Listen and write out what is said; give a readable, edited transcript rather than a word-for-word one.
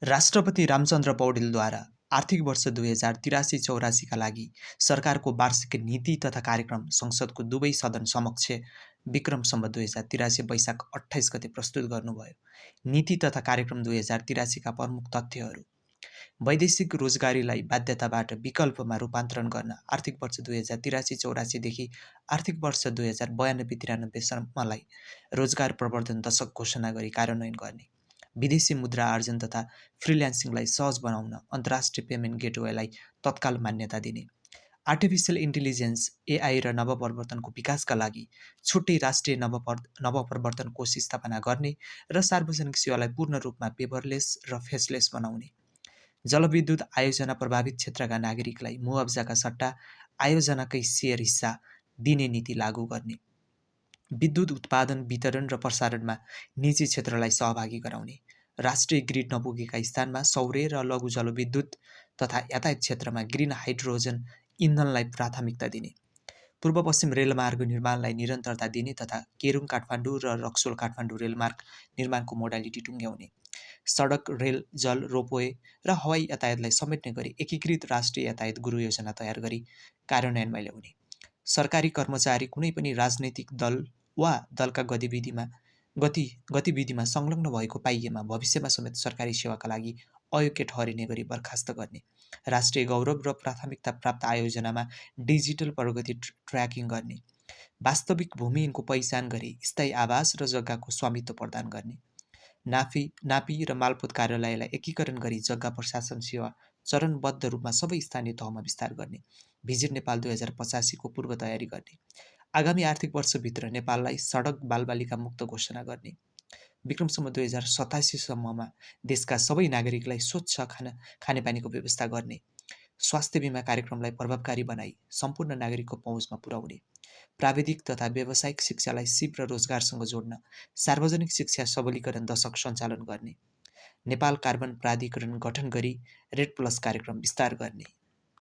राष्ट्रपति रामचन्द्र पौडेलद्वारा आर्थिक वर्ष 2083-84 का लागि सरकारको वार्षिक नीति तथा कार्यक्रम संसदको दुवै सदन समक्ष विक्रम सम्वत 2083 वैशाख 28 गते प्रस्तुत गर्नुभयो। नीति तथा कार्यक्रम 2083 का प्रमुख तथ्यहरू: वैदेशिक रोजगारीलाई बाध्यताबाट विकल्पमा रूपान्तरण गर्न आर्थिक वर्ष 2083-84 देखि आर्थिक वर्ष 2092-93 सम्मलाई रोजगार प्रवर्धन दशक घोषणा गरी कार्यान्वयन गर्ने, विदेशी मुद्रा आर्जन तथा फ्रिल्यान्सिङलाई सहज बनाउन अन्तर्राष्ट्रिय पेमेन्ट गेटवेलाई तत्काल मान्यता दिने, आर्टिफिसियल इन्टेलिजेन्स एआई र नवप्रवर्तनको विकासका लागि छुट्टै राष्ट्रिय नवप्रवर्तन कोष स्थापना गर्ने र सार्वजनिक सेवालाई पूर्ण रूपमा पेपरलेस र फेसलेस बनाउने, जलविद्युत आयोजना प्रभावित क्षेत्रका नागरिकलाई मुआवजाका सट्टा आयोजनाकै सेयर हिस्सा दिने नीति लागू गर्ने, विद्युत उत्पादन, वितरण र प्रसारणमा निजी क्षेत्रलाई सहभागी गराउने, राष्ट्रिय ग्रिड नपुगेका स्थानमा सौर्य र लघु जलविद्युत तथा यातायात क्षेत्रमा ग्रिन हाइड्रोजन इन्धनलाई प्राथमिकता दिने, पूर्व पश्चिम रेलमार्ग निर्माणलाई निरन्तरता दिने तथा केरुङ काठमाडौँ र रक्सोल काठमाडौँ रेलमार्ग निर्माणको मोडालिटी टुङ्ग्याउने, सडक, रेल, जल, रोपवे र हवाई यातायातलाई समेट्ने गरी एकीकृत राष्ट्रिय यातायात गुरु योजना तयार गरी कार्यान्वयनमा ल्याउने, सरकारी कर्मचारी कुनै पनि राजनैतिक दल वा दलका गतिविधिमा संलग्न भएको पाइएमा भविष्यमा समेत सरकारी सेवाका लागि अयोग्य ठहरिने गरी बर्खास्त गर्ने, राष्ट्रिय गौरव र प्राथमिकता प्राप्त आयोजनामा डिजिटल प्रगति ट्र्याकिङ गर्ने, वास्तविक भूमिहीनको पहिचान गरी स्थायी आवास र जग्गाको स्वामित्व प्रदान गर्ने, नापी र मालपोत कार्यालयलाई एकीकरण गरी जग्गा प्रशासन सेवा चरणबद्ध रूपमा सबै स्थानीय तहमा विस्तार गर्ने, भिजिट नेपाल 2085 को पूर्व तयारी गर्ने, आगामी आर्थिक वर्षभित्र नेपाललाई सडक बालबालिका मुक्त घोषणा गर्ने, विक्रम सम्वत 2087 सम्ममा देशका सबै नागरिकलाई स्वच्छ खानेपानीको व्यवस्था गर्ने, स्वास्थ्य बिमा कार्यक्रमलाई प्रभावकारी बनाई सम्पूर्ण नागरिकको पहुँचमा पुर्याउने, प्राविधिक तथा व्यावसायिक शिक्षालाई सिप र रोजगारसँग जोड्न सार्वजनिक शिक्षा सबलीकरण दशक सञ्चालन गर्ने, नेपाल कार्बन प्राधिकरण गठन गरी रेड प्लस कार्यक्रम विस्तार गर्ने।